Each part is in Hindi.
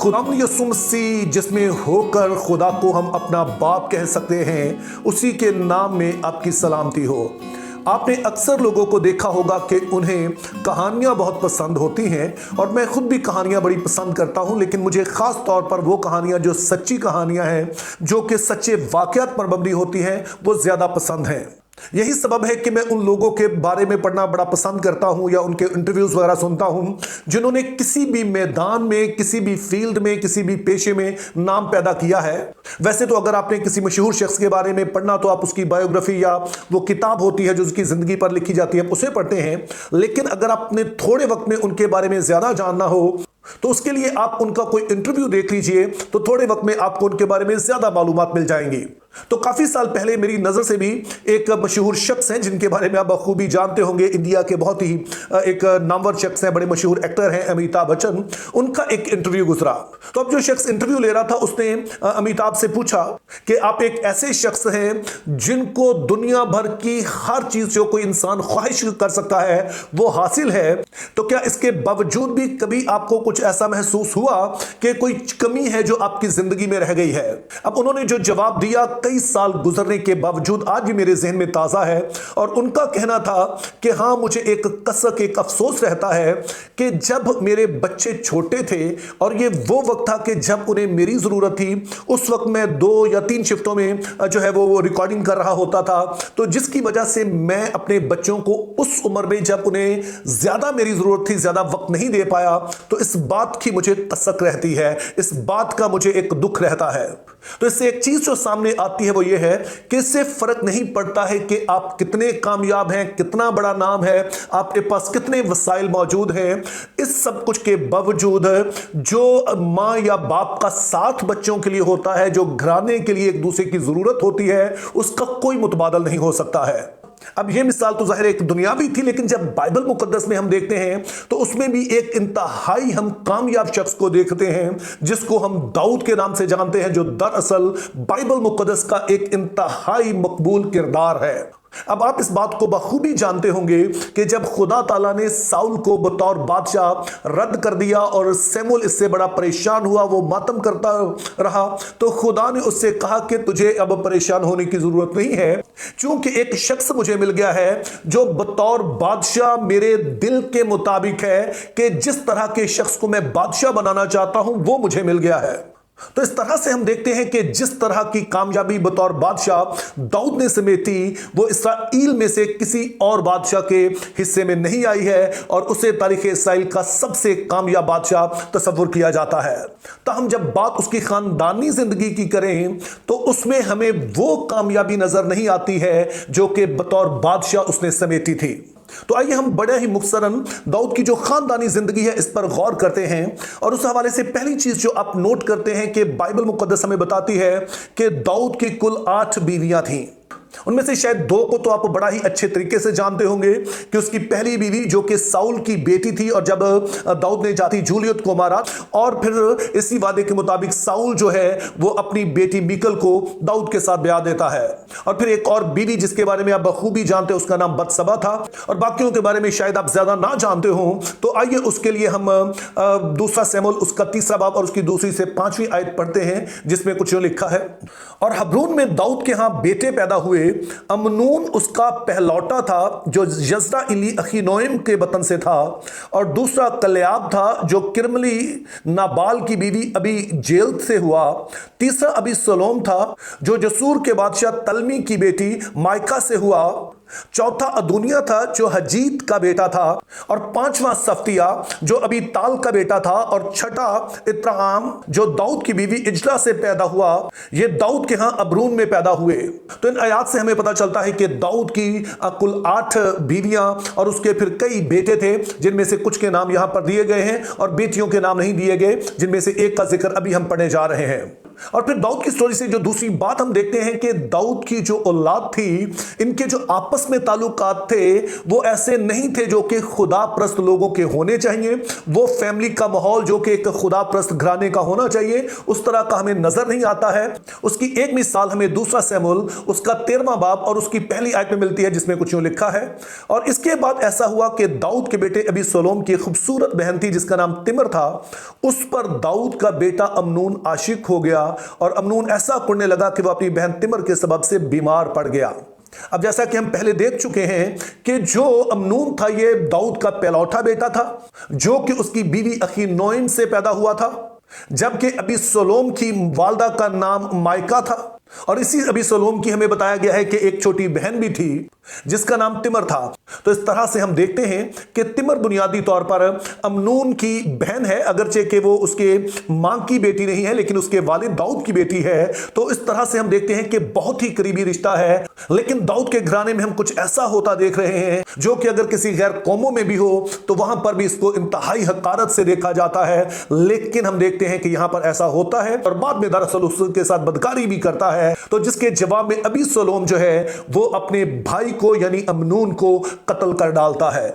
खुदाम यसु मसीह जिसमें होकर खुदा को हम अपना बाप कह सकते हैं, उसी के नाम में आपकी सलामती हो। आपने अक्सर लोगों को देखा होगा कि उन्हें कहानियां बहुत पसंद होती हैं, और मैं खुद भी कहानियां बड़ी पसंद करता हूं, लेकिन मुझे खास तौर पर वो कहानियां जो सच्ची कहानियां हैं, जो कि सच्चे वाकयात पर मबनी होती हैं, वो ज़्यादा पसंद हैं। यही सबब है कि मैं उन लोगों के बारे में पढ़ना बड़ा पसंद करता हूं या उनके इंटरव्यूज़ वगैरह सुनता हूं जिन्होंने किसी भी मैदान में, किसी भी फील्ड में, किसी भी पेशे में नाम पैदा किया है। वैसे तो अगर आपने किसी मशहूर शख्स के बारे में पढ़ना तो आप उसकी बायोग्राफी या वो किताब होती है जो उसकी ज़िंदगी पर लिखी जाती है, उसे पढ़ते हैं। लेकिन अगर आपने थोड़े वक्त में उनके बारे में ज़्यादा जानना हो तो उसके लिए आप उनका कोई इंटरव्यू देख लीजिए, तो थोड़े वक्त में आपको उनके बारे में ज़्यादा मालूमात मिल जाएंगी। तो काफ़ी साल पहले मेरी नज़र से भी एक मशहूर शख्स हैं जिनके बारे में आप बखूबी जानते होंगे, इंडिया के बहुत ही एक नामवर शख्स हैं, बड़े मशहूर एक्टर हैं, अमिताभ बच्चन। उनका एक इंटरव्यू गुजरा। तो अब जो शख्स इंटरव्यू ले रहा था उसने अमिताभ से पूछा कि आप एक ऐसे शख्स हैं जिनको दुनिया भर की हर चीज़ जो कोई इंसान ख्वाहिश कर सकता है वो हासिल है, तो क्या इसके बावजूद भी कभी आपको कुछ ऐसा महसूस हुआ कि कोई कमी है जो आपकी ज़िंदगी में रह गई है? अब उन्होंने जो जवाब दिया कई साल गुजरने के बावजूद आज भी मेरे जहन में ताज़ा है, और उनका कहना था कि हाँ, मुझे एक कसक, एक अफसोस रहता है कि जब मेरे बच्चे छोटे थे और ये वो वक्त था कि जब उन्हें मेरी ज़रूरत थी, उस वक्त मैं 2 या 3 शिफ्टों में जो है वो रिकॉर्डिंग कर रहा होता था, तो जिसकी वजह से मैं अपने बच्चों को उस उम्र में जब उन्हें ज़्यादा मेरी ज़रूरत थी ज़्यादा वक्त नहीं दे पाया। तो इस बात की मुझे कसक रहती है, इस बात का मुझे एक दुख रहता है। तो इससे एक चीज़ जो सामने आती है वो ये है कि इससे फर्क नहीं पड़ता है कि आप कितने कामयाब हैं, कितना बड़ा नाम है, आपके पास कितने वसाइल मौजूद हैं। इस सब कुछ के बावजूद जो माँ या बाप का साथ बच्चों के लिए होता है, जो घराने के लिए एक दूसरे की ज़रूरत होती है, उसका कोई मुतबादल नहीं हो सकता है। अब ये मिसाल तो ज़ाहिर एक दुनियावी थी, लेकिन जब बाइबल मुकद्दस में हम देखते हैं तो उसमें भी एक इंतहाई हम कामयाब शख्स को देखते हैं जिसको हम दाऊद के नाम से जानते हैं, जो दरअसल बाइबल मुकद्दस का एक इंतहाई मकबूल किरदार है। अब आप इस बात को बखूबी जानते होंगे कि जब खुदा ताला ने साउल को बतौर बादशाह रद्द कर दिया और शमूएल इससे बड़ा परेशान हुआ, वो मातम करता रहा, तो खुदा ने उससे कहा कि तुझे अब परेशान होने की ज़रूरत नहीं है, क्योंकि एक शख्स मुझे मिल गया है जो बतौर बादशाह मेरे दिल के मुताबिक है, कि जिस तरह के शख्स को मैं बादशाह बनाना चाहता हूं वो मुझे मिल गया है। तो इस तरह से हम देखते हैं कि जिस तरह की कामयाबी बतौर बादशाह दाऊद ने समेटी, वो इस्राएल में से किसी और बादशाह के हिस्से में नहीं आई है, और उसे तारीख़ इस्राएल का सबसे कामयाब बादशाह तस्वुर किया जाता है। तो हम जब बात उसकी ख़ानदानी ज़िंदगी की करें तो उसमें हमें वो कामयाबी नज़र नहीं आती है जो कि बतौर बादशाह उसने समेटी थी। तो आइए हम बड़े ही मुख्तसरन दाऊद की जो खानदानी जिंदगी है इस पर गौर करते हैं। और उस हवाले से पहली चीज जो आप नोट करते हैं कि बाइबल मुकद्दस हमें बताती है कि दाऊद की कुल 8 बीवियां थीं। उनमें से शायद 2 को तो आप बड़ा ही अच्छे तरीके से जानते होंगे कि उसकी पहली बीवी जो कि साउल की बेटी थी, और जब दाऊद ने जाती जूलियत को मारा, और फिर इसी वादे के मुताबिक साउल जो है वो अपनी बेटी मीकल को दाऊद के साथ ब्याह देता है। और फिर एक और बीवी जिसके बारे में आप बखूबी जानते हैं, उसका नाम बतसबा था, और बाकियों के बारे में शायद आप ज्यादा ना जानते हो। तो आइए उसके लिए हम 2 शमूएल उसका 3रा बाब और उसकी 2 से 5वीं आयत पढ़ते हैं, जिसमें कुछ लिखा है। और हब्रोन में दाऊद के यहाँ बेटे पैदा हुए। अमनून उसका पहलौटा था जो यज़राइली अखीनोएम के वतन से था, और दूसरा कलेआब था जो किरमली नाबाल की बीवी अबी जेल से हुआ। तीसरा अबी सलोम था जो जसूर के बादशाह तलमी की बेटी मायका से हुआ। चौथा अदुनिया था जो हजीत का बेटा था, और 5वां सफ्तिया जो अबी ताल का बेटा था, और छठा इत्राम जो दाऊद की बीवी इजला से पैदा हुआ। ये दाऊद के यहाँ अबरून में पैदा हुए। तो इन आयात से हमें पता चलता है कि दाऊद की कुल 8 बीवियां और उसके फिर कई बेटे थे, जिनमें से कुछ के नाम यहाँ पर दिए गए हैं और बेटियों के नाम नहीं दिए गए, जिनमें से एक का जिक्र अभी हम पढ़ने जा रहे हैं। और फिर दाऊद की स्टोरी से जो दूसरी बात हम देखते हैं कि दाऊद की जो औलाद थी, इनके जो आपस में ताल्लुकात थे वो ऐसे नहीं थे जो कि खुदा प्रस्त लोगों के होने चाहिए। वो फैमिली का माहौल जो कि एक खुदा प्रस्त घराने का होना चाहिए, उस तरह का हमें नजर नहीं आता है। उसकी एक मिसाल हमें दूसरा शमूएल उसका 13वां बाब और उसकी पहली आयत में मिलती है, जिसमें कुछ यूं लिखा है, और इसके बाद ऐसा हुआ कि दाऊद के बेटे अबीसलोम की खूबसूरत बहन थी जिसका नाम तिमर था, उस पर दाऊद का बेटा अमनून आशिक हो गया और अमनून ऐसा करने लगा कि वह अपनी बहन तिमर के सबब से बीमार पड़ गया। अब जैसा कि हम पहले देख चुके हैं कि जो अमनून था ये दाऊद का पहलौठा बेटा था जो कि उसकी बीवी अखीनोइम से पैदा हुआ था, जबकि अबीसलोम की वालदा का नाम मायका था। और इसी अबीसलोम की हमें बताया गया है कि एक छोटी बहन भी थी जिसका नाम तिमर था। तो इस तरह से हम देखते हैं कि तिमर बुनियादी तौर पर अमनून की बहन है, अगरचे कि वो उसके मां की बेटी नहीं है लेकिन उसके वालिद दाऊद की बेटी है। तो इस तरह से हम देखते हैं कि बहुत ही करीबी रिश्ता है। लेकिन दाऊद के घराने में हम कुछ ऐसा होता देख रहे हैं जो कि अगर किसी गैर कौमों में भी हो तो वहां पर भी इसको इंतहाई हकारत से देखा जाता है। लेकिन हम देखते हैं कि यहां पर ऐसा होता है और बाद में दरअसल उसके साथ बदकारी भी करता है। तो जिसके जवाब में अबीसलोम जो है वो अपने भाई को यानी अमनून को कत्ल कर डालता है।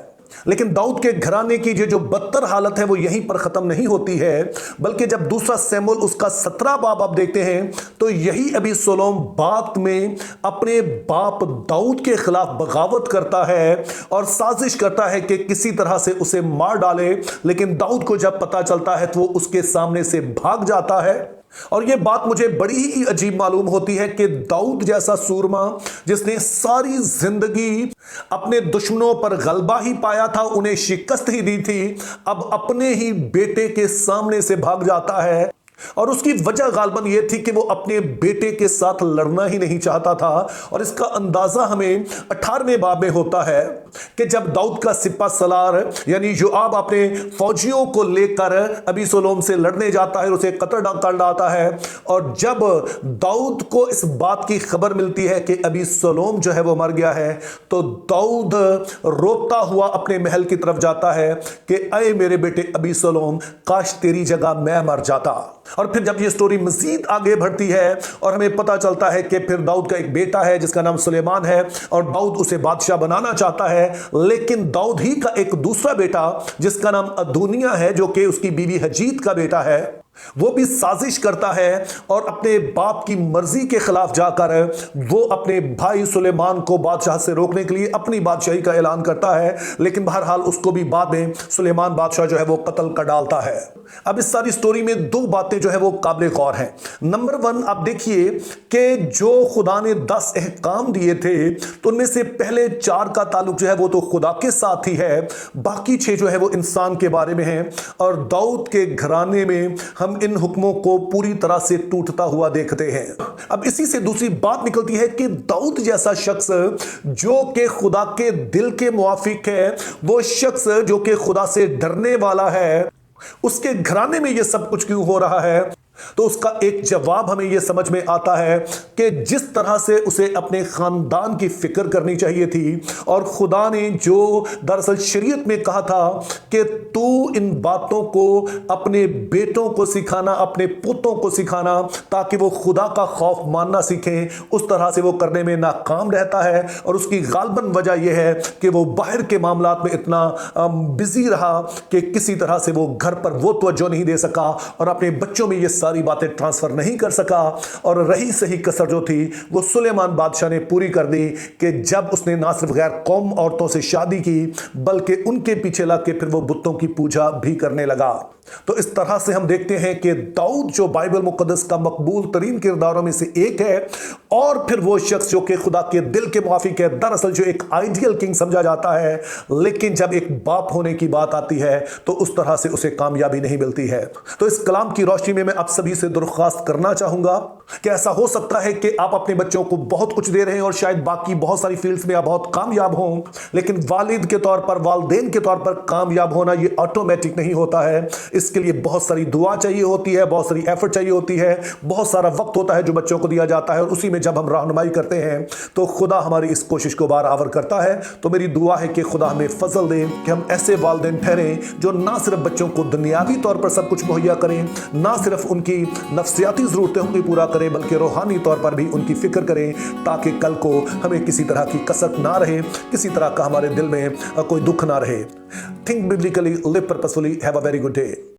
लेकिन दाऊद के घराने की जो बदतर हालत है वो यहीं पर खत्म नहीं होती है, बल्कि जब दूसरा शमूएल उसका 17 बाब आप देखते हैं तो यही अबीसलोम बात में अपने बाप दाऊद के खिलाफ बगावत करता है और साजिश करता है कि किसी तरह से उसे मार डाले। लेकिन दाऊद को जब पता चलता है तो वो उसके सामने से भाग जाता है। और यह बात मुझे बड़ी ही अजीब मालूम होती है कि दाऊद जैसा सूरमा जिसने सारी जिंदगी अपने दुश्मनों पर गलबा ही पाया था, उन्हें शिकस्त ही दी थी, अब अपने ही बेटे के सामने से भाग जाता है। और उसकी वजह गालबन यह थी कि वो अपने बेटे के साथ लड़ना ही नहीं चाहता था। और इसका अंदाजा हमें 18वें बाब में होता है कि जब दाऊद का सिपा सलार यानी योआब अपने फौजियों को लेकर अबीसलोम से लड़ने जाता है, उसे कत्ल कर डालता है। और जब दाऊद को इस बात की खबर मिलती है कि अबीसलोम जो है वो मर गया है, तो दाऊद रोता हुआ अपने महल की तरफ जाता है कि अय मेरे बेटे अबीसलोम, काश तेरी जगह मैं मर जाता। और फिर जब ये स्टोरी मजीद आगे बढ़ती है और हमें पता चलता है कि फिर दाऊद का एक बेटा है जिसका नाम सुलेमान है और दाऊद उसे बादशाह बनाना चाहता है। लेकिन दाऊद ही का एक दूसरा बेटा जिसका नाम अदोनिया है जो कि उसकी बीवी हजीत का बेटा है, वो भी साजिश करता है और अपने बाप की मर्जी के खिलाफ जाकर वो अपने भाई सुलेमान को बादशाह से रोकने के लिए अपनी बादशाही का ऐलान करता है। लेकिन बहरहाल उसको भी बाद में सुलेमान बादशाह जो है वो कत्ल कर डालता है। अब इस सारी स्टोरी में दो बातें जो है वो काबिल गौर हैं। नंबर 1, आप देखिए कि जो खुदा ने 10 अहकाम दिए थे तो उनमें से पहले 4 का ताल्लुक जो है वो तो खुदा के साथ ही है, बाकी 6 जो है वो इंसान के बारे में है। और दाऊद के घराने में हम इन हुक्मों को पूरी तरह से टूटता हुआ देखते हैं। अब इसी से दूसरी बात निकलती है कि दाऊद जैसा शख्स जो कि खुदा के दिल के मुआफिक है, वो शख्स जो कि खुदा से डरने वाला है, उसके घराने में यह सब कुछ क्यों हो रहा है? तो उसका एक जवाब हमें यह समझ में आता है कि जिस तरह से उसे अपने खानदान की फिक्र करनी चाहिए थी और खुदा ने जो दरअसल शरीयत में कहा था कि तू इन बातों को अपने बेटों को सिखाना, अपने पुतों को सिखाना ताकि वो खुदा का खौफ मानना सीखें, उस तरह से वो करने में नाकाम रहता है। और उसकी गालबन वजह यह है कि वो बाहर के मामलात में इतना बिजी रहा कि किसी तरह से वो घर पर वो तवज्जो नहीं दे सका और अपने बच्चों में ये सारी बातें ट्रांसफर नहीं कर सका। और रही सही कसर जो थी वो सुलेमान बादशाह ने पूरी कर दी कि जब उसने ना सिर्फ गैर कौम औरतों से शादी की बल्कि उनके पीछे लग के फिर वो बुतों की पूजा भी करने लगा। तो इस तरह से हम देखते हैं कि दाऊद जो बाइबल मुकद्दस का मकबूल तरीन किरदारों में से एक है और फिर वो शख्स जो कि खुदा के दिल के मुआफिक है, दरअसल जो एक आइडियल किंग समझा जाता है, लेकिन जब एक बाप होने की बात आती है तो उस तरह से उसे कामयाबी नहीं मिलती है। तो इस कलाम की रोशनी में मैं आप सभी से दरख्वास्त करना चाहूंगा कि ऐसा हो सकता है कि आप अपने बच्चों को बहुत कुछ दे रहे हैं और शायद बाकी बहुत सारी फील्ड्स में आप बहुत कामयाब हों, लेकिन वालिद के तौर पर, वालिदैन के तौर पर कामयाब होना ये ऑटोमेटिक नहीं होता है। इसके लिए बहुत सारी दुआ चाहिए होती है, बहुत सारी एफर्ट चाहिए होती है, बहुत सारा वक्त होता है जो बच्चों को दिया जाता है और उसी में जब हम रहनुमाई करते हैं तो खुदा हमारी इस कोशिश को बराबर करता है। तो मेरी दुआ है कि खुदा हमें फजल दे कि हम ऐसे वालिदैन ठहरें जो ना सिर्फ बच्चों को दुनियावी तौर पर सब कुछ मुहैया करें, ना सिर्फ उनके उनकी नफ्सियाती ज़रूरतें उनकी पूरा करें, बल्कि रूहानी तौर पर भी उनकी फ़िक्र करें, ताकि कल को हमें किसी तरह की कसक ना रहे, किसी तरह का हमारे दिल में कोई दुख ना रहे। Think biblically, live purposefully, have a very good day.